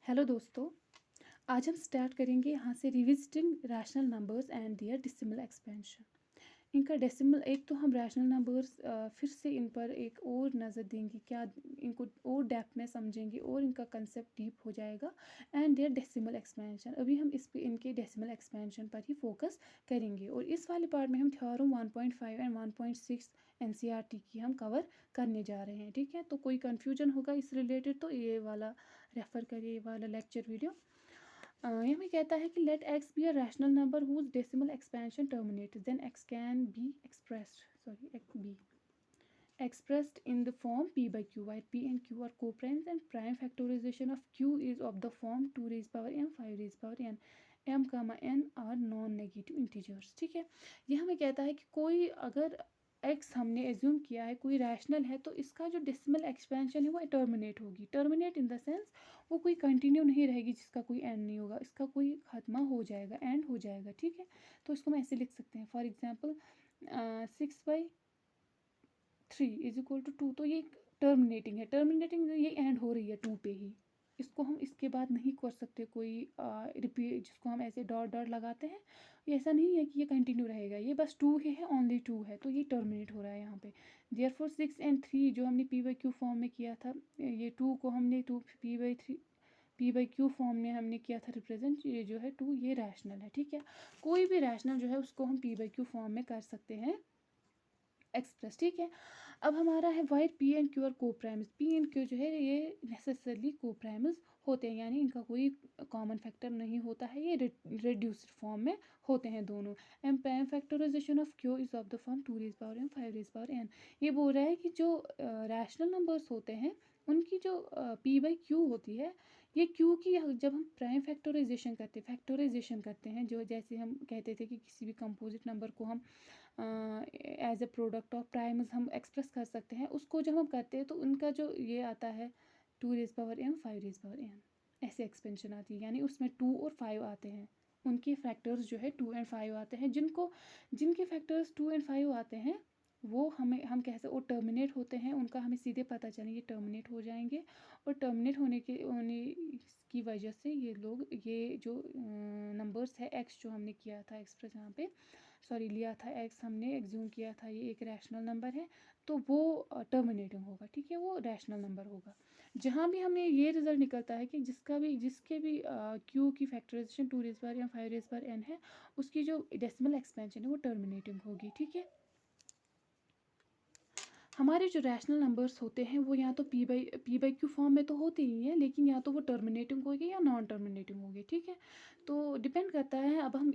Hello दोस्तों। आज हम स्टार्ट करेंगे यहाँ से revisiting rational numbers and their decimal expansion. इनका डेसिमल एक तो हम रैशनल नंबर्स फिर से इन पर एक और नज़र देंगे, क्या इनको और डेप्थ में समझेंगे और इनका कंसेप्ट डीप हो जाएगा। एंड देयर डेसिमल एक्सपेंशन, अभी हम इस पे इनके डेसिमल एक्सपेंशन पर ही फोकस करेंगे। और इस वाले पार्ट में हम थ्योरम 1.5 एंड 1.6 एनसीईआरटी की हम कवर करने जा रहे हैं। ठीक है, तो कोई कन्फ्यूजन होगा इस रिलेटेड तो ये वाला रेफ़र करिए, ये वाला लेक्चर वीडियो। ये हमें कहता है कि let x be a rational number whose decimal expansion terminates, then x can be expressed in the form p by q, where p and q are co-primes and prime factorization of q is of the form 2 raised power m 5 raised power n, m n are non negative integers. ठीक है, ये हमें कहता है कि कोई अगर x हमने एज्यूम किया है कोई रैशनल है तो इसका जो डेसिमल एक्सपेंशन है वो टर्मिनेट होगी। टर्मिनेट इन द सेंस वो कोई कंटिन्यू नहीं रहेगी जिसका कोई एंड नहीं होगा, इसका कोई खात्मा हो जाएगा, एंड हो जाएगा। ठीक है, तो इसको हम ऐसे लिख सकते हैं, for example 6/3 is equal to 2, तो ये टर्मिनेटिंग है। टर्मिनेटिंग ये एंड हो रही है 2 पे ही, इसको हम इसके बाद नहीं कर सकते कोई रिपीट, जिसको हम ऐसे डॉट डॉट लगाते हैं। ये ऐसा नहीं है कि ये कंटिन्यू रहेगा, ये बस 2 ही है, ओनली 2 है, तो ये टर्मिनेट हो रहा है यहाँ पे। देयरफॉर 6 एंड 3 जो हमने पी बाई क्यू फॉर्म में किया था, ये 2 को हमने 2 पी बाई क्यू फॉर्म में हमने किया था रिप्रेजेंट, ये जो है 2 ये रैशनल है। ठीक है, कोई भी रैशनल जो है उसको हम पी बाई क्यू फॉर्म में कर सकते हैं एक्सप्रेस। ठीक है, अब हमारा है white P and Q R को प्राइम्स। पी एंड क्यू जो है ये नेसेसरली को प्राइम्स होते हैं, यानी इनका कोई कॉमन फैक्टर नहीं होता है, ये रिड्यूस्ड फॉर्म में होते हैं दोनों। And prime factorization of q is of the form 2 raise power n 5 raise power n. ये बोल रहा है कि जो रैशनल नंबर्स होते हैं उनकी जो पी बाई क्यू होती है, ये क्यू की जब हम प्राइम फैक्टराइजेशन करते हैं, जो जैसे हम कहते थे कि किसी भी कंपोजिट नंबर को हम as a product of primes हम एक्सप्रेस कर सकते हैं, उसको जब हम करते हैं तो उनका जो ये आता है 2 raise power m 5 raise power n, ऐसे एक्सपेंशन आती है, यानी उसमें 2 और 5 आते हैं। उनके फैक्टर्स जो है 2 एंड 5 आते हैं, जिनके फैक्टर्स 2 एंड 5 आते हैं वो हम कह सकते वो टर्मिनेट होते हैं, उनका हमें सीधे पता चले ये टर्मिनेट हो जाएंगे। और टर्मिनेट होने की वजह से ये लोग ये जो नंबर्स है एक्स जो हमने किया था एक्सप्रेस यहाँ पे सॉरी लिया था, एक्स हमने एग्ज्यूम किया था ये एक रैशनल नंबर है, तो वो टर्मिनेटिंग होगा। ठीक है, वो रैशनल नंबर होगा। जहाँ भी हमें ये रिजल्ट निकलता है कि जिसके भी क्यू की फैक्टराइजेशन 2 रेज पावर या 5 रेज पावर एन है, उसकी जो डेसिमल एक्सपेंशन है वो टर्मिनेटिंग होगी। ठीक है, हमारे जो रैशनल नंबर्स होते हैं वो या तो पी बाई क्यू फॉर्म में तो होते ही हैं, लेकिन या तो वो टर्मिनेटिंग होगी या नॉन टर्मिनेटिंग होगी। ठीक है, तो डिपेंड करता है। अब हम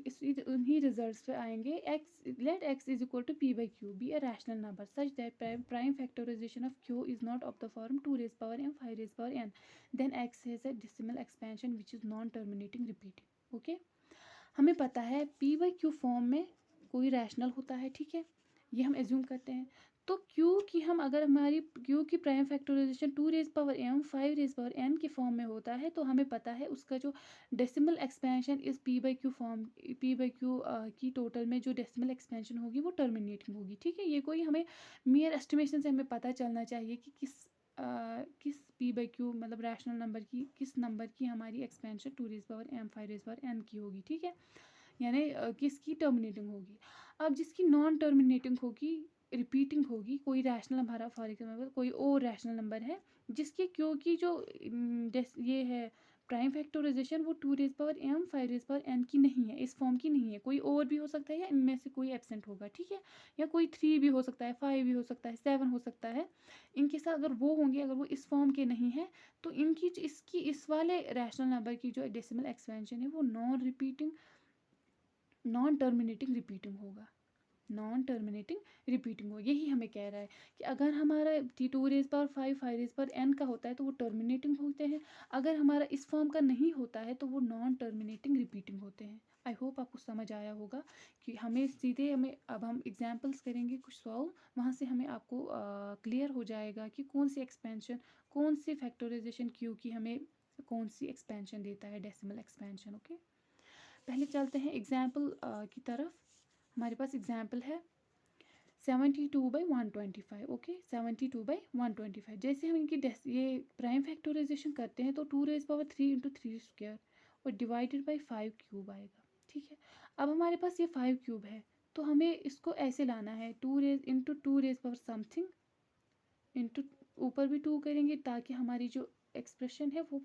उन्हीं रिजल्ट्स पे आएंगे। Let x is equal to p by q be a rational number such that prime factorization of q is not of the form 2 raise power m 5 raise power n, then x has a decimal expansion which is non terminating repeating. Okay, हमें पता है P by Q form में कोई rational होता है। ठीक है, ये हम एज्यूम करते हैं। तो क्यू की हम अगर हमारी क्यू की prime factorization 2 raise power m 5 raise power n के फॉर्म में होता है, तो हमें पता है उसका जो डेसिमल एक्सपेंशन इस पी बाई क्यू की टोटल में जो डेसिमल एक्सपेंशन होगी वो टर्मिनेटिंग होगी। ठीक है, ये कोई हमें मियर एस्टिमेशन से हमें पता चलना चाहिए कि किस पी बाई क्यू मतलब रैशनल नंबर की किस नंबर की हमारी expansion 2 raise power m 5 raise power n की होगी। ठीक है, यानी किसकी टर्मिनेटिंग होगी। अब जिसकी नॉन टर्मिनेटिंग होगी, रिपीटिंग होगी, कोई रैशनल हमारा फॉर एग्जाम्पल कोई और रैशनल नंबर है जिसकी क्योंकि जो ये है प्राइम फैक्टराइजेशन वो 2 raise power m 5 raise power n की नहीं है, इस फॉर्म की नहीं है, कोई और भी हो सकता है या इनमें से कोई एब्सेंट होगा। ठीक है, या कोई 3 भी हो सकता है, 5 भी हो सकता है, 7 हो सकता है। इनके साथ अगर वो होंगे, अगर वो इस फॉर्म के नहीं है, तो इनकी इसकी इस वाले रैशनल नंबर की जो डेसिमल एक्सपेंशन है वो नॉन टर्मिनेटिंग रिपीटिंग होगा। नॉन टर्मिनेटिंग रिपीटिंग हो, यही हमें कह रहा है कि अगर हमारा t 2 raise power 5 5 raise power n का होता है तो वो टर्मिनेटिंग होते हैं, अगर हमारा इस फॉर्म का नहीं होता है तो वो नॉन टर्मिनेटिंग रिपीटिंग होते हैं। आई होप आपको समझ आया होगा कि हमें अब हम एग्जाम्पल्स करेंगे कुछ सॉल्व, वहाँ से हमें आपको क्लियर हो जाएगा कि कौन सी एक्सपेंशन, कौन सी फैक्टराइजेशन क्यू की हमें कौन सी एक्सपेंशन देता है, डेसिमल एक्सपेंशन। ओके, पहले चलते हैं एग्जाम्पल की तरफ। हमारे पास एग्जाम्पल है 72/125, ओके 72/125। जैसे हम इनकी ये प्राइम फैक्टराइजेशन करते हैं तो 2^3 इंटू 3² और डिवाइडेड बाई 5 क्यूब आएगा, ठीक है। अब हमारे पास ये 5 क्यूब है तो हमें इसको ऐसे लाना है 2 समथिंग इंटू ऊपर भी 2 करेंगे ताकि हमारी जो एक्सप्रेशन है वो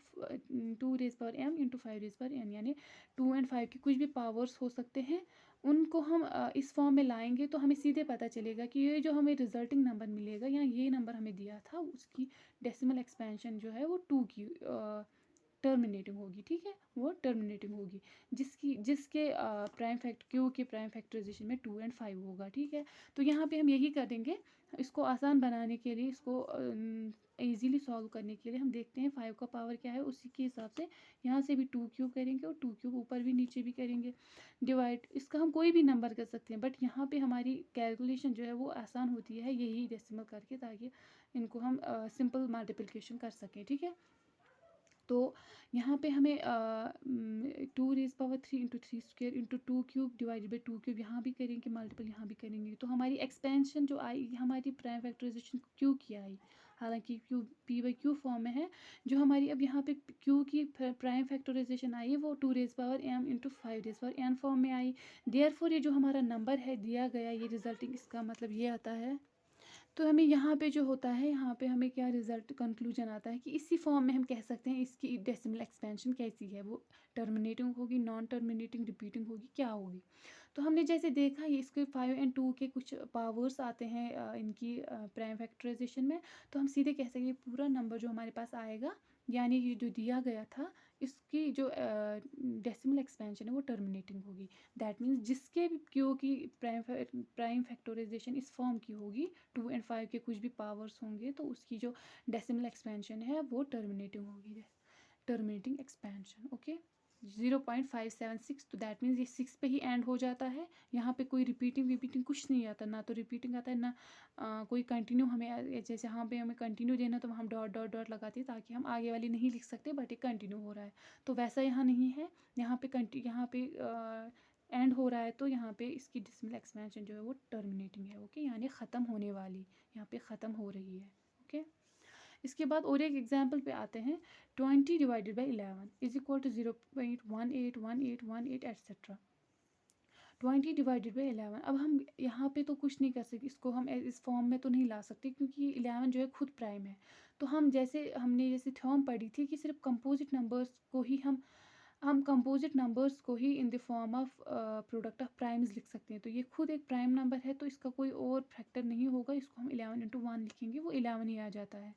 2^m इंटू 5^n, यानी 2 और 5 की कुछ भी पावर्स हो सकते हैं, उनको हम इस फॉर्म में लाएंगे तो हमें सीधे पता चलेगा कि ये जो हमें रिजल्टिंग नंबर मिलेगा या ये नंबर हमें दिया था उसकी डेसिमल एक्सपेंशन जो है वो 2 की टर्मिनेटिंग होगी, ठीक है, वो टर्मिनेटिंग होगी जिसके क्यू के प्राइम फैक्टराइजेशन में 2 और 5 होगा, ठीक है। तो यहाँ पे हम यही करेंगे। इसको आसान बनाने के लिए, इसको ईज़िली सॉल्व करने के लिए हम देखते हैं 5 का पावर क्या है, उसी के हिसाब से यहाँ से भी 2 क्यूब करेंगे और 2 क्यूब ऊपर भी नीचे भी करेंगे डिवाइड। इसका हम कोई भी नंबर कर सकते हैं, बट यहाँ पे हमारी कैलकुलेशन जो है वो आसान होती है यही डेसिमल करके, ताकि इनको हम सिंपल मल्टीप्लिकेशन कर सकें, ठीक है। तो यहाँ पे हमें 2^3 into 3² into 2 cube divided by 2 cube यहाँ भी करेंगे मल्टीपल, यहाँ भी करेंगे, तो हमारी एक्सपेंशन जो आई हमारी प्राइम फैक्टराइजेशन क्यू की आई, हालांकि क्यू p/q फॉर्म में है। जो हमारी अब यहाँ पे क्यू की प्राइम फैक्टराइजेशन आई वो 2^m इंटू 5^n फॉर्म में आई। देयरफॉर ये जो हमारा नंबर है दिया गया, ये रिजल्टिंग, इसका मतलब ये आता है। तो हमें यहाँ पे जो होता है, यहाँ पे हमें क्या रिजल्ट कंक्लूजन आता है कि इसी फॉर्म में हम कह सकते हैं इसकी डेसिमल एक्सपेंशन कैसी है, वो टर्मिनेटिंग होगी, नॉन टर्मिनेटिंग, रिपीटिंग होगी, क्या होगी। तो हमने जैसे देखा ये इसके 5 और 2 के कुछ पावर्स आते हैं इनकी प्राइम फैक्टराइजेशन में, तो हम सीधे कह सकते हैं पूरा नंबर जो हमारे पास आएगा, यानी ये जो दिया गया था, इसकी जो डेसिमल एक्सपेंशन है वो टर्मिनेटिंग होगी। दैट मीन्स जिसके भी क्यू की प्राइम फैक्टराइजेशन इस फॉर्म की होगी, 2 और 5 के कुछ भी पावर्स होंगे, तो उसकी जो डेसिमल एक्सपेंशन है वो टर्मिनेटिंग होगी, टर्मिनेटिंग एक्सपेंशन, ओके। 0.576, तो दैट मीन्स ये 6 पे ही एंड हो जाता है। यहाँ पे कोई रिपीटिंग कुछ नहीं आता, ना तो रिपीटिंग आता है ना कोई कंटिन्यू। हमें जैसे यहाँ पे हमें कंटिन्यू देना तो हम डॉट डॉट डॉट लगाते हैं ताकि हम आगे वाली नहीं लिख सकते, बट ये कंटिन्यू हो रहा है, तो वैसा यहाँ नहीं है। यहाँ पे एंड हो रहा है, तो यहाँ पे इसकी डेसिमल एक्सपेंशन जो है वो टर्मिनेटिंग है, ओके, यानी ख़त्म होने वाली, यहाँ पे ख़त्म हो रही है, ओके। इसके बाद और एक एग्जाम्पल पे आते हैं। 20 divided by 11 is equal to 0.181818 etcetera. 20 divided by 11, अब हम यहाँ पे तो कुछ नहीं कर सकते, इसको हम इस फॉर्म में तो नहीं ला सकते क्योंकि 11 जो है खुद प्राइम है। तो हम जैसे थ्योरम पढ़ी थी कि सिर्फ कंपोजिट नंबर्स को ही हम कंपोजिट नंबर्स को ही in the form of product of primes लिख सकते हैं। तो ये खुद एक प्राइम नंबर है, तो इसका कोई और फैक्टर नहीं होगा, इसको हम 11 इंटू 1 लिखेंगे, वो 11 ही आ जाता है।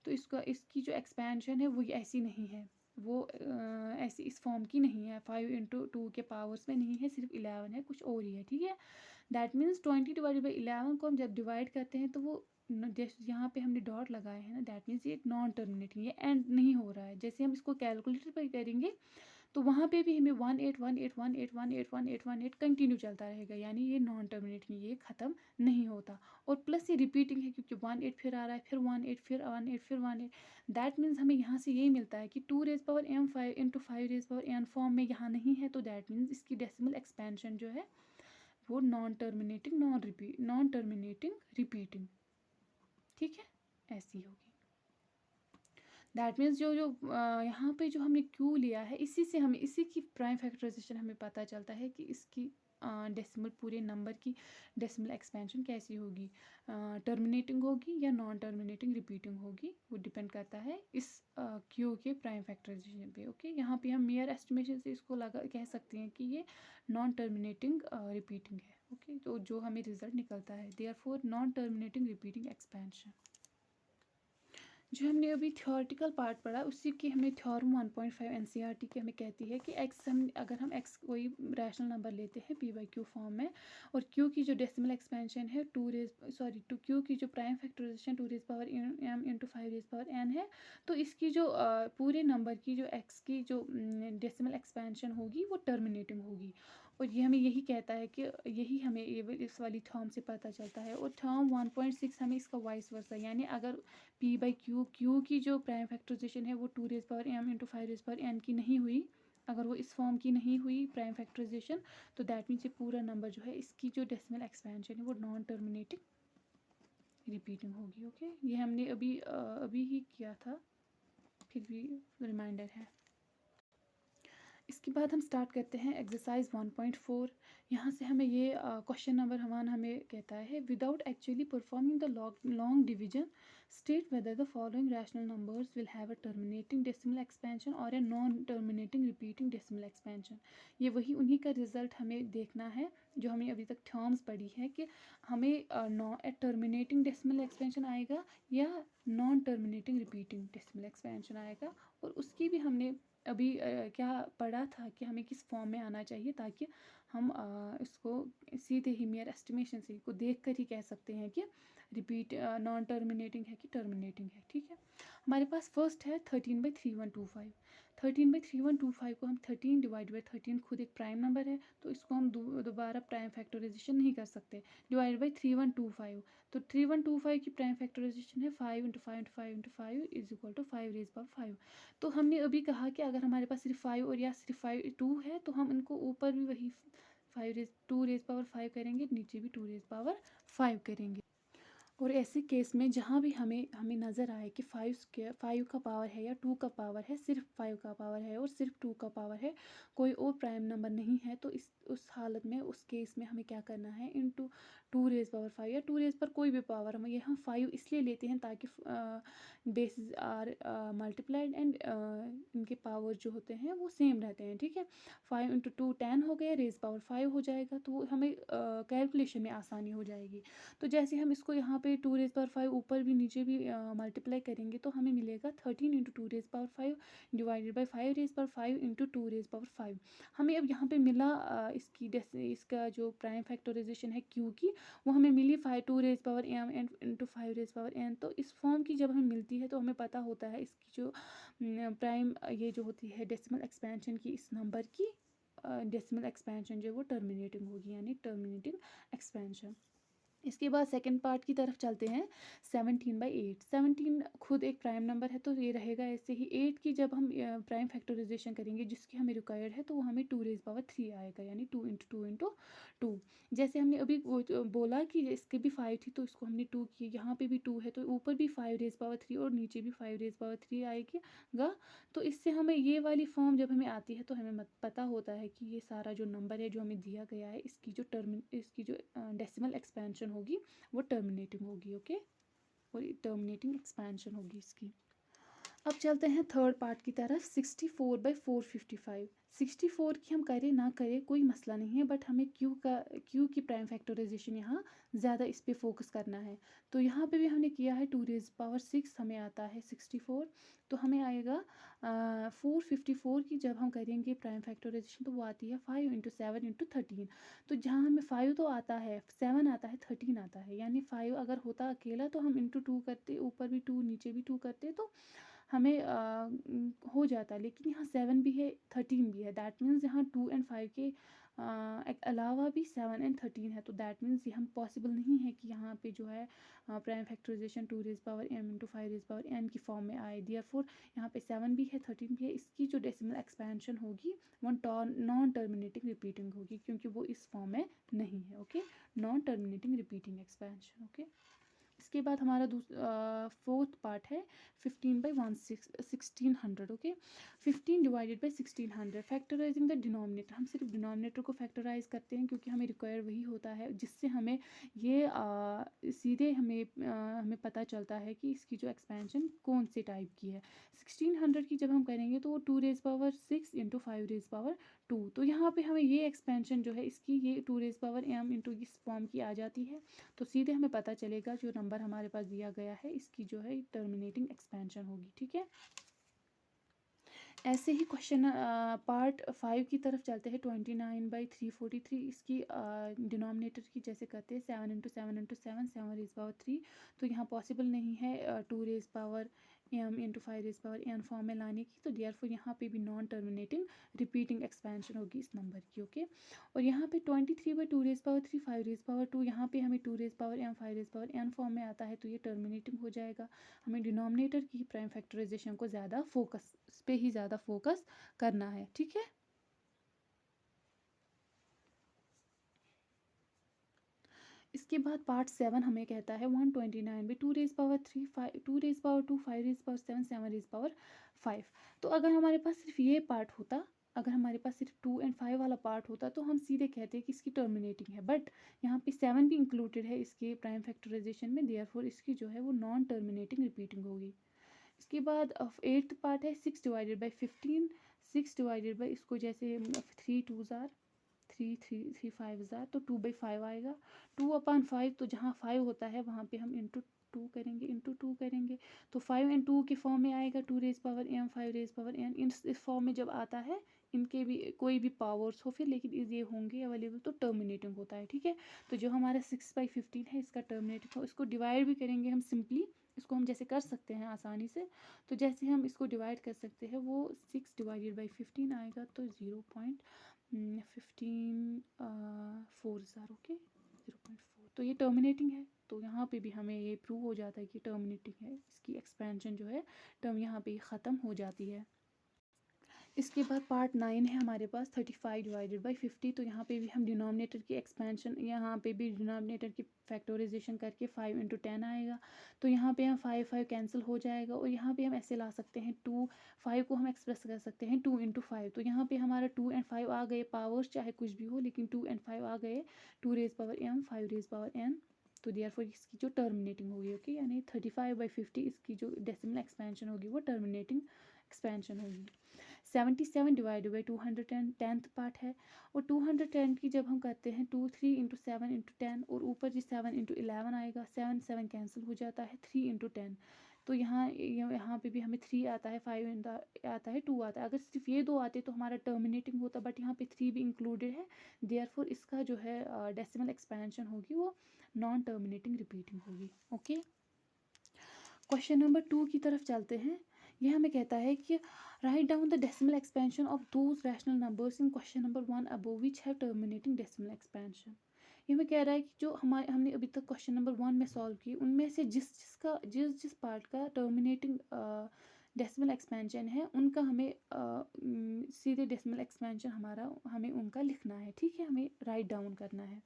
तो इसकी जो एक्सपेंशन है वो ऐसी नहीं है, वो ऐसी इस फॉर्म की नहीं है, 5 इंटू 2 के पावर्स में नहीं है, सिर्फ 11 है, कुछ और ही है, ठीक है। दैट मीन्स 20 डिवाइडेड बाई 11 को हम जब डिवाइड करते हैं तो वो यहाँ पे हमने डॉट लगाए हैं ना, दैट मीन्स ये नॉन टर्मिनेटिंग, ये एंड नहीं हो रहा है। जैसे हम इसको कैलकुलेटर पर करेंगे तो वहाँ पे भी हमें 18181818181 कंटिन्यू चलता रहेगा, यानी ये नॉन टर्मिनेटिंग, ये ख़त्म नहीं होता। और प्लस ये रिपीटिंग है क्योंकि 18 फिर आ रहा है, फिर 18 फिर 18 फिर 18। दैट मीन्स हमें यहाँ से यही मिलता है कि 2^m5 इंटू 5^n फॉर्म में यहाँ नहीं है, तो दैट मीन्स इसकी डेसिमल एक्सपेंशन जो है वो नॉन टर्मिनेटिंग रिपीटिंग, ठीक है, ऐसी होगी। दैट मीन्स जो जो यहाँ पे जो हमने क्यू लिया है, इसी की प्राइम फैक्टराइजेशन हमें पता चलता है कि इसकी डेसिमल पूरे नंबर की डेसिमल एक्सपेंशन कैसी होगी, टर्मिनेटिंग होगी या नॉन टर्मिनेटिंग रिपीटिंग होगी, वो डिपेंड करता है इस क्यू के प्राइम फैक्टराइजेशन पे, ओके। यहाँ पे हम मेयर एस्टिमेशन से इसको कह सकते हैं कि ये नॉन टर्मिनेटिंग रिपीटिंग है, ओके। तो जो हमें रिजल्ट निकलता है, therefore non terminating repeating expansion. जो हमने अभी थ्योरेटिकल पार्ट पढ़ा उसी की हमें थ्योरम 1.5 एनसीईआरटी की हमें कहती है कि अगर हम एक्स कोई रैशनल नंबर लेते हैं p/q फॉर्म में, और q की जो डेसिमल एक्सपेंशन है q की जो prime factorisation 2^m into 5^n है, तो इसकी जो पूरे नंबर की जो x की जो डेसिमल एक्सपेंशन होगी वो टर्मिनेटिंग होगी। और ये हमें यही कहता है कि यही हमें इस वाली थ्योरम से पता चलता है। और थ्योरम 1.6 हमें इसका वाइस वर्सा, यानी अगर p/q की जो प्राइम फैक्टराइजेशन है वो 2^m इंटू 5^n की नहीं हुई, अगर वो इस फॉर्म की नहीं हुई प्राइम फैक्टराइजेशन तो दैट मीन्स ये पूरा नंबर जो है इसकी जो डेसिमल एक्सपेंशन है वो नॉन टर्मिनेटिंग रिपीटिंग होगी। ओके, ये हमने अभी ही किया था, फिर भी रिमाइंडर है। इसके बाद हम स्टार्ट करते हैं एक्सरसाइज 1.4। यहाँ से हमें ये क्वेश्चन नंबर हमें कहता है without actually performing the long division state whether the following rational numbers will have a terminating decimal expansion और a non terminating repeating decimal expansion. ये वही उन्हीं का रिजल्ट हमें देखना है जो हमें अभी तक टर्म्स पढ़ी है कि हमें टर्मिनेटिंग डेसिमल एक्सपेंशन आएगा या non terminating repeating decimal expansion आएगा। और उसकी भी हमने अभी क्या पढ़ा था कि हमें किस फॉर्म में आना चाहिए ताकि हम इसको सीधे ही मेयर एस्टिमेशन से को देख कर ही कह सकते हैं कि रिपीट नॉन टर्मिनेटिंग है कि टर्मिनेटिंग है। ठीक है, हमारे पास फर्स्ट है 13/3125। 13/3125 को हम 13 डिवाइड बाई 13 खुद एक प्राइम नंबर है तो इसको हम दोबारा प्राइम फैक्टराइजेशन नहीं कर सकते। डिवाइड बाई 3125, तो 3125 की प्राइम फैक्टराइजेशन है 5 × 5 × 5 × 5 is equal to 5 raise power 5। तो हमने अभी कहा कि अगर हमारे पास सिर्फ 5 और या सिर्फ 5 2 है तो हम इनको ऊपर भी वही 2 रेज पावर 5 करेंगे, नीचे भी 2 रेज पावर 5 करेंगे। और ऐसे केस में जहाँ भी हमें नज़र आए कि 5 का पावर है या 2 का पावर है, सिर्फ 5 का पावर है और सिर्फ 2 का पावर है, कोई और प्राइम नंबर नहीं है, तो उस हालत में उस केस में हमें क्या करना है, इनटू 2 रेज पावर 5 या 2 रेज पर कोई भी पावर हम 5 इसलिए लेते हैं ताकि बेसिस आर मल्टीप्लाइड एंड इनके पावर जो होते हैं वो सेम रहते हैं। ठीक है, 5 × 2 10 हो गया, रेज पावर 5 हो जाएगा, तो हमें कैलकुलेशन में आसानी हो जाएगी। तो जैसे हम इसको यहाँ पे 2 रेज पावर 5 ऊपर भी नीचे भी मल्टीप्लाई करेंगे तो हमें मिलेगा 13 × 2 raise power 5 divided by 5 raise power 5 × 2 raise power 5। हमें अब यहाँ पे मिला इसका जो प्राइम फैक्टराइजेशन है क्यू की, वो हमें मिली 2 raise power m and into 5 raise power n। तो इस फॉर्म की जब हमें मिलती है तो हमें पता होता है इसकी जो प्राइम ये जो होती है डेसिमल एक्सपेंशन की, इस नंबर की डेसिमल एक्सपेंशन जो है वो टर्मिनेटिंग होगी, यानी टर्मिनेटिंग एक्सपेंशन। इसके बाद सेकंड पार्ट की तरफ चलते हैं। 17/8, 17 खुद एक प्राइम नंबर है तो ये रहेगा ऐसे ही। 8 की जब हम प्राइम फैक्टराइजेशन करेंगे जिसकी हमें रिक्वायर्ड है तो वो हमें 2 रेज पावर 3 आएगा, यानी 2 × 2 × 2। जैसे हमने अभी बोला कि इसके भी 5 थी तो इसको हमने 2 की, यहाँ पे भी 2 है तो ऊपर भी 5 रेज पावर 3 और नीचे भी 5 रेज पावर 3 आएगा। तो इससे हमें ये वाली फॉर्म जब हमें आती है तो हमें पता होता है कि ये सारा जो नंबर है जो हमें दिया गया है इसकी जो डेसिमल एक्सपेंशन होगी वो टर्मिनेटिंग होगी। ओके, और टर्मिनेटिंग एक्सपेंशन होगी इसकी। अब चलते हैं थर्ड पार्ट की तरफ। 64/455। 64 की हम करें ना करें कोई मसला नहीं है, बट हमें क्यू की प्राइम फैक्टराइजेशन यहाँ ज़्यादा इस पर फोकस करना है। तो यहाँ पे भी हमने किया है 2 रेज पावर 6 हमें आता है 64, तो हमें आएगा 454 की जब हम करेंगे प्राइम फैक्टराइजेशन तो वो आती है 5 × 7 × 13। तो जहाँ हमें 5 तो आता है, 7 आता है, 13 आता है, यानी 5 अगर होता अकेला तो हम इंटू 2 करते, ऊपर भी 2 नीचे भी 2 करते तो हमें हो जाता। लेकिन यहाँ 7 भी है, 13 भी है, दैट मीन्स यहाँ 2 और 5 के अलावा भी 7 और 13 है, तो दैट मीन्स ये हम पॉसिबल नहीं है कि यहाँ पे जो है prime factorization 2 raise power m × 5 raise power n की फॉर्म में आए। देयरफॉर यहाँ पे 7 भी है, 13 भी है, इसकी जो डेसिमल एक्सपेंशन होगी वो नॉन टर्मिनेटिंग रिपीटिंग होगी क्योंकि वो इस फॉर्म में नहीं है। Okay, non terminating repeating expansion. Okay, इसके बाद हमारा फोर्थ पार्ट है 15/1600। Okay, 15 divided by 1600, factorising the denominator. हम सिर्फ डिनोमिनेटर को फैक्टराइज करते हैं क्योंकि हमें रिक्वायर वही होता है जिससे हमें ये सीधे हमें पता चलता है कि इसकी जो एक्सपेंशन कौन से टाइप की है। 1600 की जब हम करेंगे तो वो 2 रेज पावर 6 × 5 रेज पावर 2। तो यहाँ पे हमें ये एक्सपेंशन जो है इसकी ये 2 रेज पावर m इंटू इस फॉर्म की आ जाती है, तो सीधे हमें पता चलेगा जो नंबर हमारे पास दिया गया है इसकी जो है टर्मिनेटिंग एक्सपेंशन होगी। ठीक है, ऐसे ही क्वेश्चन पार्ट 5 की तरफ चलते हैं। 29/343, इसकी डिनोमिनेटर की जैसे करते हैं 7 × 7 × 7, 7 रेज पावर 3। तो यहाँ पॉसिबल नहीं है 2 raise power m × 5 raise power n form में लाने की, तो देयरफॉर यहाँ पे भी नॉन टर्मिनेटिंग रिपीटिंग एक्सपेंशन होगी इस नंबर की। ओके, और यहाँ पे 23/2 रेज पावर 3 5 रेज पावर 2, यहाँ पे हमें 2 raise power m 5 raise power n form में आता है तो ये टर्मिनेटिंग हो जाएगा। हमें डिनोमिनेटर की प्राइम फैक्टराइजेशन को ज़्यादा फोकस पे ही ज़्यादा फोकस करना है। ठीक है, इसके बाद पार्ट 7 हमें कहता है 129 2 rays power 3 5 2 rays power 2 5 rays power 7 7 rays power 5। तो अगर हमारे पास सिर्फ ये पार्ट होता, अगर हमारे पास सिर्फ 2 एंड 5 वाला पार्ट होता तो हम सीधे कहते कि इसकी टर्मिनेटिंग है, बट यहाँ पे 7 भी इंक्लूडेड है इसके प्राइम फैक्टराइजेशन में, देयरफॉर इसकी जो है वो नॉन टर्मिनेटिंग रिपीटिंग होगी। इसके बाद 8th पार्ट है 6 डिवाइडेड बाई 15। 6 डिवाइडेड बाई इसको जैसे 3 2 ज़ार 3 3 3 5 ज़ार तो 2/5 आएगा। 2/5 तो जहाँ 5 होता है वहाँ पे हम इंटू 2 करेंगे, इंटू 2 करेंगे तो 5 एंड 2 के फॉर्म में आएगा 2 rays power m 5 rays power n। इस फॉर्म में जब आता है, इनके भी कोई भी पावर्स हो फिर, लेकिन ये होंगे अवेलेबल तो टर्मिनेटिंग होता है, ठीक है। तो जो हमारा 6/15 है इसका टर्मिनेटिंग हो, इसको डिवाइड भी करेंगे हम सिंपली, इसको हम जैसे कर सकते हैं आसानी से। तो जैसे हम इसको डिवाइड कर सकते हैं वो 6 डिवाइडेड बाई 15 आएगा तो 0.15 4 ज़ार, ओके 0.4। तो ये टर्मिनेटिंग है, तो यहाँ पे भी हमें ये प्रूव हो जाता है कि टर्मिनेटिंग है, इसकी एक्सपेंशन जो है टर्म यहाँ पे ख़त्म हो जाती है। इसके बाद पार्ट 9 है हमारे पास 35 डिवाइडेड बाई 50। तो यहाँ पे भी हम डिनोमिनेटर की एक्सपेंशन, यहाँ पे भी डिनोमिनेटर की फैक्टराइजेशन करके 5 इंटू 10 आएगा। तो यहाँ पे हम 5 5 कैंसिल हो जाएगा और यहाँ पे हम ऐसे ला सकते हैं 2 5 को हम एक्सप्रेस कर सकते हैं 2 इंटू 5। तो यहाँ पे हमारा 2 एंड 5 आ गए पावर्स, चाहे कुछ भी हो, लेकिन 2 एंड 5 आ गए, 2 rays power m 5 rays power n। तो देयरफॉर इसकी जो टर्मिनेटिंग होगी, ओके, यानी 35/50 इसकी जो डेसिमल एक्सपेंशन होगी वो टर्मिनेटिंग एक्सपेंशन होगी। 77 डिवाइड बाई 210 10th पार्ट है, और 210 की जब हम करते हैं 2 3 इंटू 7 इंटू 10 और ऊपर जी 7 इंटू 11 आएगा, 7 7 कैंसिल हो जाता है, 3 इंटू 10। तो यहाँ पे भी हमें 3 आता है, 5 आता है, 2 आता है। अगर सिर्फ ये दो आते तो हमारा टर्मिनेटिंग होता, बट यहाँ पे 3 भी इंक्लूडेड है, देयरफॉर इसका जो है डेसिमल एक्सपेंशन होगी वो नॉन टर्मिनेटिंग रिपीटिंग होगी, ओके। क्वेश्चन नंबर 2 की तरफ चलते हैं। यह हमें कहता है कि write down the decimal expansion of those rational numbers in question number 1 above which have terminating decimal expansion. ये हमें कह रहा है कि जो हमने अभी तक क्वेश्चन नंबर 1 में सॉल्व की, उनमें से जिस पार्ट का टर्मिनेटिंग डेसिमल एक्सपेंशन है उनका हमें सीधे डेसिमल एक्सपेंशन हमें उनका लिखना है, ठीक है, हमें राइट डाउन करना है।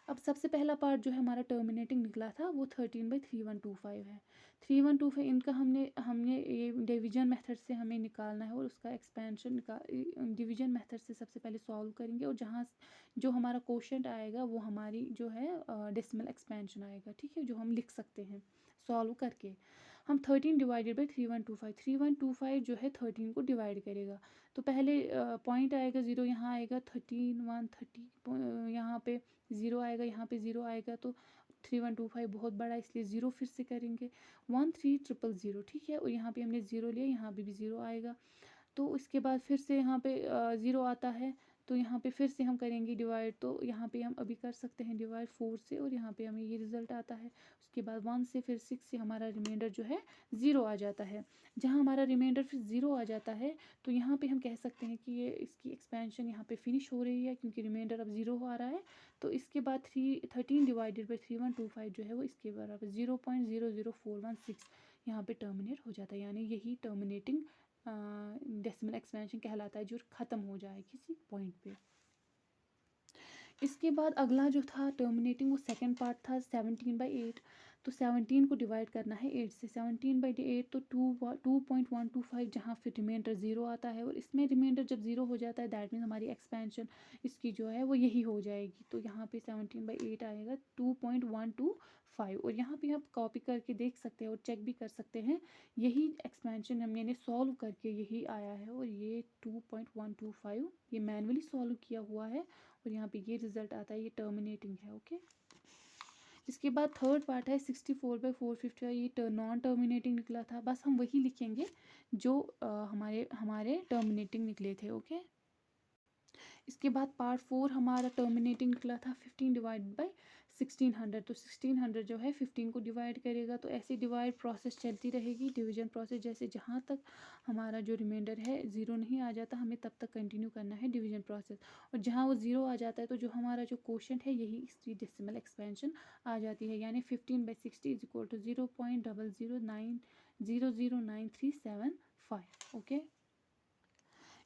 अब सबसे पहला पार्ट जो है हमारा टर्मिनेटिंग निकला था वो 13/3125 है। 3125 इनका हमने ये डिवीजन मेथड से हमें निकालना है, और उसका एक्सपेंशन डिवीजन मेथड से सबसे पहले सॉल्व करेंगे, और जहाँ जो हमारा क्वोशंट आएगा वो हमारी जो है डेसिमल एक्सपेंशन आएगा, ठीक है, जो हम लिख सकते हैं सॉल्व करके। हम 13 डिवाइडेड बाई 3125 जो है 13 को डिवाइड करेगा। तो पहले पॉइंट आएगा 0, यहाँ आएगा 13 1 30, यहाँ पे 0 आएगा, यहाँ पे 0 आएगा, तो 3125 बहुत बड़ा, इसलिए 0 फिर से करेंगे 13000, ठीक है, और यहाँ पे हमने 0 लिया, यहाँ पे भी 0 आएगा। तो इसके बाद फिर से यहाँ पे 0 आता है, तो यहाँ पे फिर से हम करेंगे डिवाइड, तो यहाँ पे हम अभी कर सकते हैं डिवाइड 4 से, और यहाँ पे हमें ये रिज़ल्ट आता है। उसके बाद 1 से फिर 6 से हमारा रिमाइंडर जो है 0 आ जाता है। जहाँ हमारा रिमाइंडर फिर 0 आ जाता है तो यहाँ पे हम कह सकते हैं कि ये इसकी एक्सपेंशन यहाँ पे फिनिश हो रही है, क्योंकि रिमाइंडर अब 0 आ रहा है। तो इसके बाद 13 डिवाइडेड बाई 3125 जो है वो इसके बराबर 0.00416 यहाँ पे टर्मिनेट हो जाता है, यानी यही टर्मिनेटिंग डेसिमल एक्सपेंशन कहलाता है, जो ख़त्म हो जाए किसी पॉइंट पे। इसके बाद अगला जो था टर्मिनेटिंग, वो सेकंड पार्ट था 17/8। तो 17 को डिवाइड करना है 8 से, 17/8 तो 2.125, जहाँ फिर रिमाइंडर 0 आता है, और इसमें रिमाइंडर जब 0 हो जाता है दैट मीन्स हमारी एक्सपेंशन इसकी जो है वो यही हो जाएगी। तो यहाँ पे 17/8 आएगा 2.125, और यहाँ पे आप कॉपी करके देख सकते हैं और चेक भी कर सकते हैं, यही एक्सपेंशन हमने सॉल्व करके यही आया है, और ये 2.125 ये मैनुअली सॉल्व किया हुआ है, और यहाँ पे ये रिज़ल्ट आता है, ये टर्मिनेटिंग है, ओके। इसके बाद थर्ड पार्ट है 64/450, ये नॉन टर्मिनेटिंग निकला था, बस हम वही लिखेंगे जो हमारे टर्मिनेटिंग निकले थे, ओके। इसके बाद पार्ट 4 हमारा टर्मिनेटिंग निकला था 15 डिवाइड बाई 1600। तो 1600 जो है 15 को डिवाइड करेगा, तो ऐसी डिवाइड प्रोसेस चलती रहेगी, डिवीजन प्रोसेस, जैसे जहाँ तक हमारा जो रिमाइंडर है 0 नहीं आ जाता हमें तब तक कंटिन्यू करना है डिवीजन प्रोसेस, और जहाँ वो 0 आ जाता है तो जो हमारा जो क्वोशंट है यही इसकी डेसिमल एक्सपेंशन आ जाती है, यानी 15/60 इज इक्वल टू 0.00900937 5, ओके।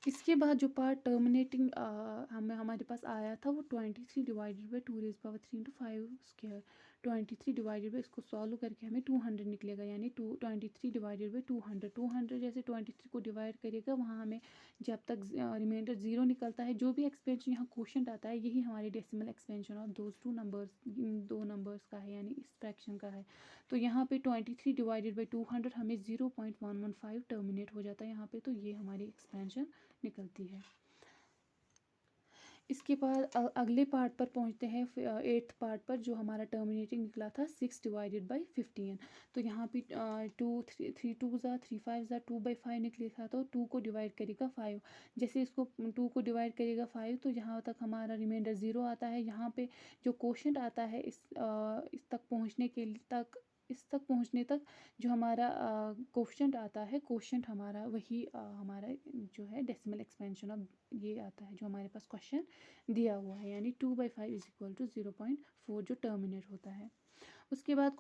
इसके बाद जो पार्ट टर्मिनेटिंग हमारे पास आया था वो 23 divided by 2^3 into 5²। 23 divided by, इसको सॉल्व करके हमें 200 निकलेगा, यानी 23 डिवाइडेड बाई 200। 200 जैसे 23 को डिवाइड करेगा वहाँ हमें जब तक रिमाइंडर 0 निकलता है, जो भी एक्सपेंशन यहाँ क्वोशंट आता है यही हमारी decimal expansion of those two numbers, इन दो नंबर्स का है, यानी इस फ्रैक्शन का है। तो यहाँ पे 23 डिवाइडेड बाई 200 हमें 0.115 टर्मिनेट हो जाता है यहाँ पे, तो ये हमारी एक्सपेंशन निकलती है। इसके बाद अगले पार्ट पर पहुंचते हैं, 8th पार्ट पर, जो हमारा टर्मिनेटिंग निकला था 6 डिवाइडेड बाई 15। तो यहाँ पे 3 2 ज़ा 3 5 ज़ा 2/5 निकले था, तो 2 को डिवाइड करेगा 5। जैसे इसको 2 को डिवाइड करेगा 5, तो यहाँ तक हमारा रिमाइंडर 0 आता है। यहाँ पे जो क्वोशंट आता है इस तक पहुँचने के तक, इस तक पहुँचने तक जो हमारा क्वोशंट आता है, क्वोशंट हमारा वही हमारा जो है डेसिमल एक्सपेंशन ऑफ ये आता है जो हमारे पास क्वेश्चन दिया हुआ है, यानी 2/5 इज इक्वल टू 0.4 जो टर्मिनेट होता है। उसके बाद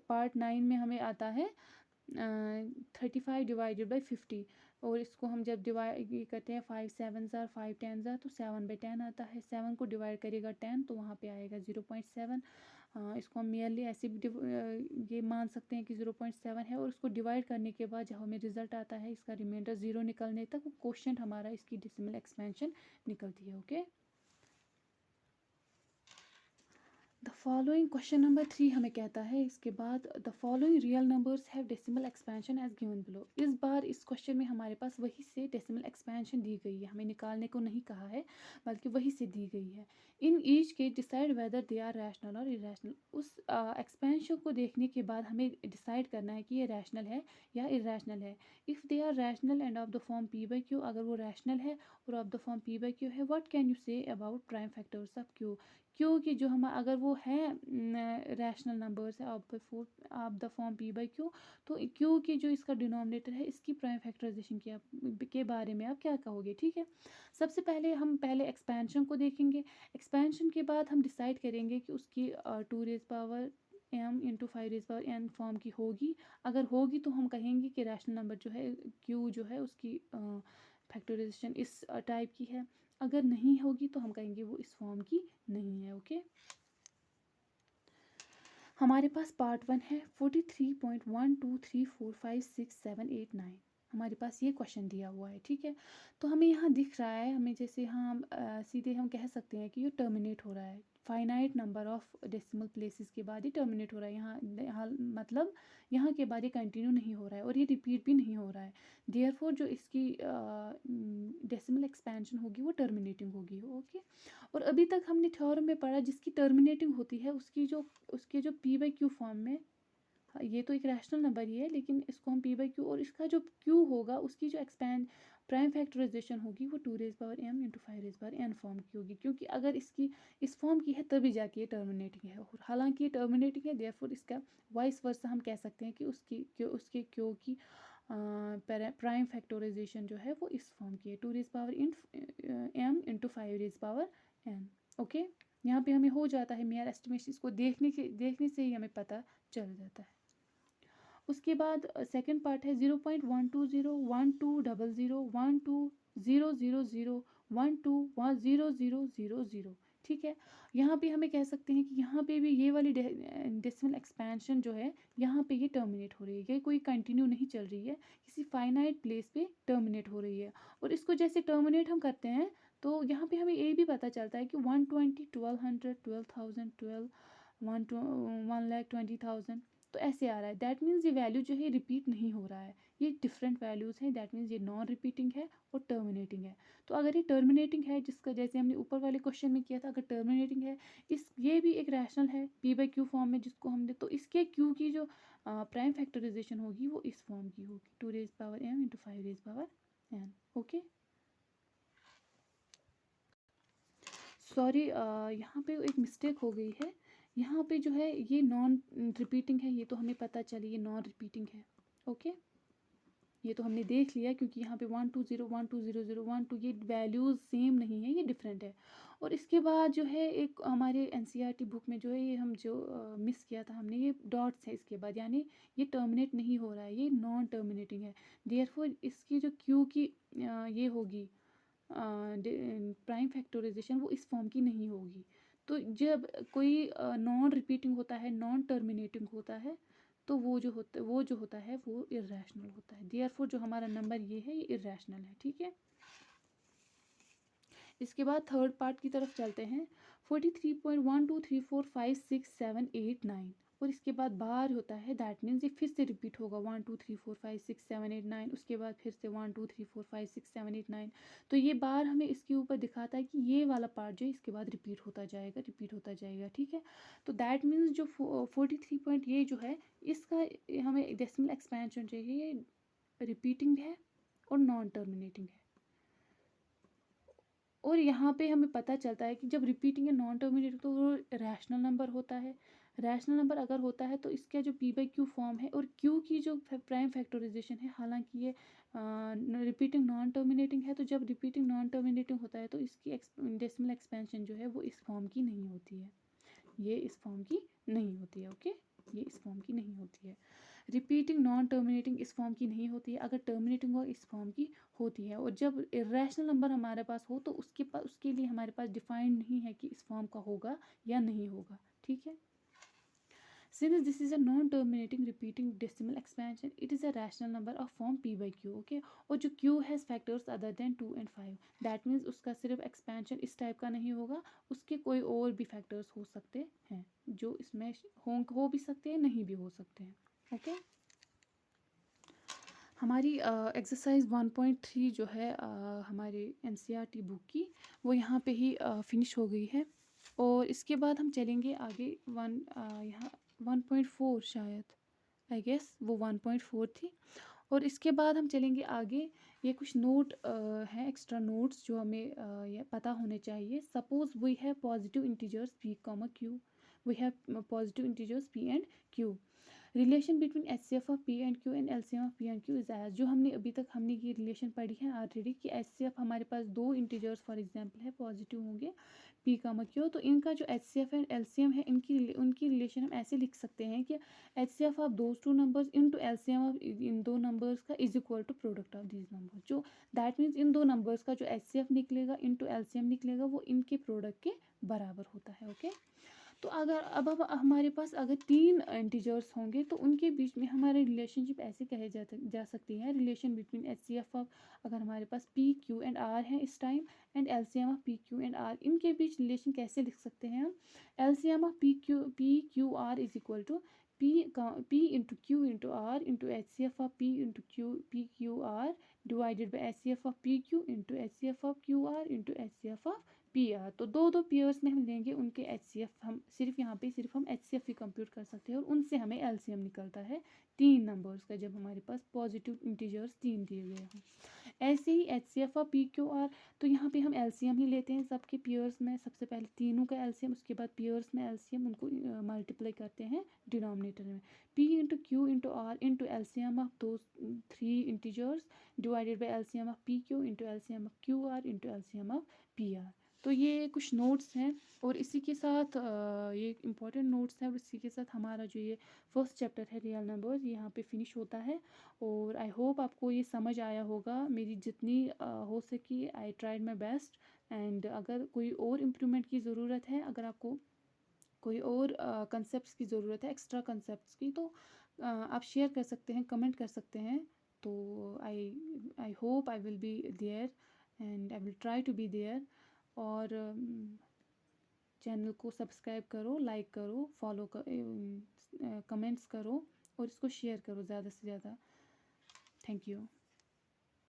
पार्ट 9 में हमें आता है 35 डिवाइडेड बाई 50, और इसको हम जब डिवाइड ये करते हैं 5 7 ज़ा 5 10 ज़ा, तो 7/10 आता है। 7 को डिवाइड करेगा 10, तो वहाँ पे आएगा 0.7। इसको हम मेयरली ऐसे भी ये मान सकते हैं कि 0.7 है, और इसको डिवाइड करने के बाद जब हमें रिजल्ट आता है इसका रिमाइंडर 0 निकलने तक, वो क्वोशंट हमारा इसकी डेसिमल एक्सपेंशन निकलती है। Okay, the following, question number 3 हमें कहता है इसके बाद, the following real numbers have decimal expansion as given below. इस बार इस क्वेश्चन में हमारे पास वही से डेसिमल एक्सपेंशन दी गई है, हमें निकालने को नहीं कहा है बल्कि वही से दी गई है। इन ईच के decide whether they are rational और इरेशनल। उस एक्सपेंशन को देखने के बाद हमें डिसाइड करना है कि ये रैशनल है या इरेशनल है। If they are rational and of the form p/q, अगर वो रैशनल है और ऑफ द फॉर्म p/q है, what can you say about prime factors of q। क्योंकि जो हम अगर वो है रैशनल नंबर्स है ऑफ द फॉर्म p/q, तो q की जो इसका डिनोमिनेटर है इसकी प्राइम फैक्टराइजेशन के बारे में आप क्या कहोगे। ठीक है, सबसे पहले हम एक्सपेंशन को देखेंगे। एक्सपेंशन के बाद हम डिसाइड करेंगे कि उसकी 2^m इंटू 5^n फॉर्म की होगी। अगर होगी तो हम कहेंगे कि रैशनल नंबर जो है q जो है उसकी फैक्टराइजेशन इस टाइप की है। अगर नहीं होगी तो हम कहेंगे वो इस फॉर्म की नहीं है। ओके, हमारे पास पार्ट 1 है 43.123456789, हमारे पास ये क्वेश्चन दिया हुआ है। ठीक है, तो हमें यहाँ दिख रहा है, हमें जैसे हम सीधे हम कह सकते हैं कि ये टर्मिनेट हो रहा है finite number of decimal places के बाद ही टर्मिनेट हो रहा है। यहाँ मतलब यहाँ के बाद ये कंटिन्यू नहीं हो रहा है और ये रिपीट भी नहीं हो रहा है। देयरफॉर जो इसकी डेसिमल एक्सपेंशन होगी वो टर्मिनेटिंग होगी। ओके, और अभी तक हमने थ्योरम में पढ़ा जिसकी टर्मिनेटिंग होती है उसके जो p/q फॉर्म में, ये तो एक रैशनल नंबर ही है लेकिन इसको हम p/q, और इसका जो q होगा उसकी जो एक्सपेंड प्राइम फैक्टराइजेशन होगी वो 2^m इंटू 5^n फॉर्म की होगी, क्योंकि अगर इसकी इस फॉर्म की है तभी जाके ये टर्मिनेटिंग है, और हालांकि ये टर्मिनेटिंग है देयरफॉर इसका वाइस वर्सा हम कह सकते हैं कि उसके q की प्राइम फैक्टराइजेशन जो है वो इस फॉर्म की है 2^m इंटू 5^n। ओके, यहाँ पे हमें हो जाता है मेयर एस्टिमेशन, इसको देखने से ही हमें पता चल जाता है। उसके बाद सेकंड पार्ट है 0.1201212000012100000। ठीक है, यहाँ पे हमें कह सकते हैं कि यहाँ पे भी ये वाली डेसिमल एक्सपेंशन जो है यहाँ पे ये टर्मिनेट हो रही है, ये कोई कंटिन्यू नहीं चल रही है, किसी फाइनाइट प्लेस पे टर्मिनेट हो रही है। और इसको जैसे टर्मिनेट हम करते हैं तो यहाँ पे हमें ये भी पता चलता है कि 120 1200 12000 1,20,000, तो ऐसे आ रहा है। दैट मीन्स ये वैल्यू जो है रिपीट नहीं हो रहा है, ये डिफरेंट वैल्यूज़ हैं। दैट मीन्स ये नॉन रिपीटिंग है और टर्मिनेटिंग है। तो अगर ये टर्मिनेटिंग है, जिसका जैसे हमने ऊपर वाले क्वेश्चन में किया था, अगर टर्मिनेटिंग है ये भी एक रैशनल है p/q फॉर्म में जिसको हमने, तो इसके q की जो प्राइम फैक्टराइजेशन होगी वो इस फॉर्म की होगी 2^m into 5^n। Okay, sorry, यहाँ पे एक मिस्टेक हो गई है। यहाँ पे जो है ये नॉन रिपीटिंग है, ये तो हमें पता चली ये नॉन रिपीटिंग है। ओके, ये तो हमने देख लिया, क्योंकि यहाँ पे 1 2 0 1 2 0 0 1 2 ये वैल्यूज़ सेम नहीं है, ये डिफरेंट है। और इसके बाद जो है एक हमारे एनसीईआरटी बुक में जो है ये हम जो मिस किया था हमने, ये डॉट्स है इसके बाद, यानी ये टर्मिनेट नहीं हो रहा है, ये नॉन टर्मिनेटिंग है। देयरफॉर इसकी जो क्यू की ये होगी प्राइम फैक्टराइजेशन, वो इस फॉर्म की नहीं होगी। तो जब कोई नॉन रिपीटिंग होता है, नॉन टर्मिनेटिंग होता है, तो वो जो होता है वो इर्रेशनल होता है। देयरफॉर जो हमारा नंबर ये है, ये इर्रेशनल है, ठीक है। इसके बाद थर्ड पार्ट की तरफ चलते हैं। 43.1 2 3 4 5 6 7 8 9, और इसके बाद बार होता है, दैट मीन्स ये फिर से रिपीट होगा 1 2 3 4 5 6 7 8 9, उसके बाद फिर से 1 2 3 4 5 6 7 8 9। तो ये बार हमें इसके ऊपर दिखाता है कि ये वाला पार्ट जो है इसके बाद रिपीट होता जाएगा, ठीक है। तो दैट मीन्स जो 43 पॉइंट ये जो है, इसका हमें डेसिमल एक्सपेंशन चाहिए, ये रिपीटिंग है और नॉन टर्मिनेटिंग है। और यहाँ पे हमें पता चलता है कि जब रिपीटिंग या नॉन टर्मिनेटिंग, तो वो रैशनल नंबर होता है। रैशनल नंबर अगर होता है तो इसका जो पी बाई क्यू फॉर्म है, और क्यू की जो प्राइम फैक्टराइजेशन है, हालांकि ये रिपीटिंग नॉन टर्मिनेटिंग है, तो जब रिपीटिंग नॉन टर्मिनेटिंग होता है तो इसकी डेसिमल एक्सपेंशन जो है वो इस फॉर्म की नहीं होती है, ये इस फॉर्म की नहीं होती है, ओके, ये इस फॉर्म की नहीं होती है। रिपीटिंग नॉन टर्मिनेटिंग इस फॉर्म की नहीं होती है, अगर टर्मिनेटिंग हो इस फॉर्म की होती है। और जब इरेशनल नंबर हमारे पास हो तो उसके लिए हमारे पास डिफाइंड नहीं है कि इस फॉर्म का होगा या नहीं होगा, ठीक है। Since this is a non-terminating repeating decimal expansion, it is a rational number of form p by q, okay। और जो q has factors other than 2 and 5, that means उसका सिर्फ expansion इस टाइप का नहीं होगा, उसके कोई और भी factors हो सकते हैं, जो इसमें हो भी सकते हैं, नहीं भी हो सकते हैं, ओके। हमारी एक्सरसाइज 1.3 जो है हमारे एनसीईआरटी बुक की, वो यहाँ पे ही फिनिश हो गई है। और इसके बाद हम चलेंगे आगे यहाँ 1.4 शायद, आई गेस वो 1.4 थी। और इसके बाद हम चलेंगे आगे। ये कुछ नोट हैं, एक्स्ट्रा नोट्स जो हमें ये पता होने चाहिए। Suppose we have positive integers p, q, we have positive integers p and q। Relation between HCF of P and Q and LCM of P and Q is as, जो हमने अभी तक ये रिलेशन पढ़ी है ऑलरेडी, कि HCF हमारे पास दो इंटीजर्स फॉर एग्जांपल है, पॉजिटिव होंगे P, Q, तो इनका जो HCF एंड LCM है, उनकी रिलेशन हम ऐसे लिख सकते हैं कि HCF of those two numbers into LCM of इन दो नंबर्स का is equal to product of these numbers. जो दैट मीन्स इन दो नंबर्स का जो HCF निकलेगा इनटू LCM निकलेगा, वो इनके प्रोडक्ट के बराबर होता है, ओके। तो अगर अब हमारे पास अगर तीन इंटीजर्स होंगे तो उनके बीच में हमारे रिलेशनशिप ऐसे कहे जा सकती है, रिलेशन बिटवीन HCF ऑफ, अगर हमारे पास P, Q एंड R है इस time, and LCM of P, Q and R, इनके बीच रिलेशन कैसे लिख सकते हैं हम। LCM of P, Q, R is equal to P into Q into R into HCF of P into P, Q, R divided by HCF of P, Q into HCF of Q, R into HCF of PR। तो दो pairs में हम लेंगे उनके HCF, हम सिर्फ यहाँ पे सिर्फ हम HCF ही कंप्यूट कर सकते हैं, और उनसे हमें LCM निकलता है तीन नंबर्स का, जब हमारे पास पॉजिटिव इंटीजर्स तीन दिए गए हों। ऐसे ही HCF और PQR, तो यहाँ पे हम LCM ही लेते हैं सबके पेयर्स में, सबसे पहले तीनों का LCM, उसके बाद पेयर्स में LCM, उनको मल्टीप्लाई करते हैं डिनोमिनेटर में। P into Q into R into LCM of दो three integers divided by LCM of PQ into LCM of QR into LCM of PR। तो ये कुछ नोट्स हैं, और इसी के साथ ये इम्पॉर्टेंट नोट्स हैं, और इसी के साथ हमारा जो ये फर्स्ट चैप्टर है रियल नंबर्स, यहाँ पे फिनिश होता है। और आई होप आपको ये समझ आया होगा, मेरी जितनी हो सकी I tried my best. And अगर कोई और इम्प्रूवमेंट की ज़रूरत है, अगर आपको कोई और कंसेप्ट की ज़रूरत है, एक्स्ट्रा कंसेप्ट की, तो आप शेयर कर सकते हैं, कमेंट कर सकते हैं। तो I hope I will be there and I will try to be there. और चैनल को सब्सक्राइब करो, लाइक करो, फॉलो करो, कमेंट्स करो, और इसको शेयर करो ज़्यादा से ज़्यादा। Thank you.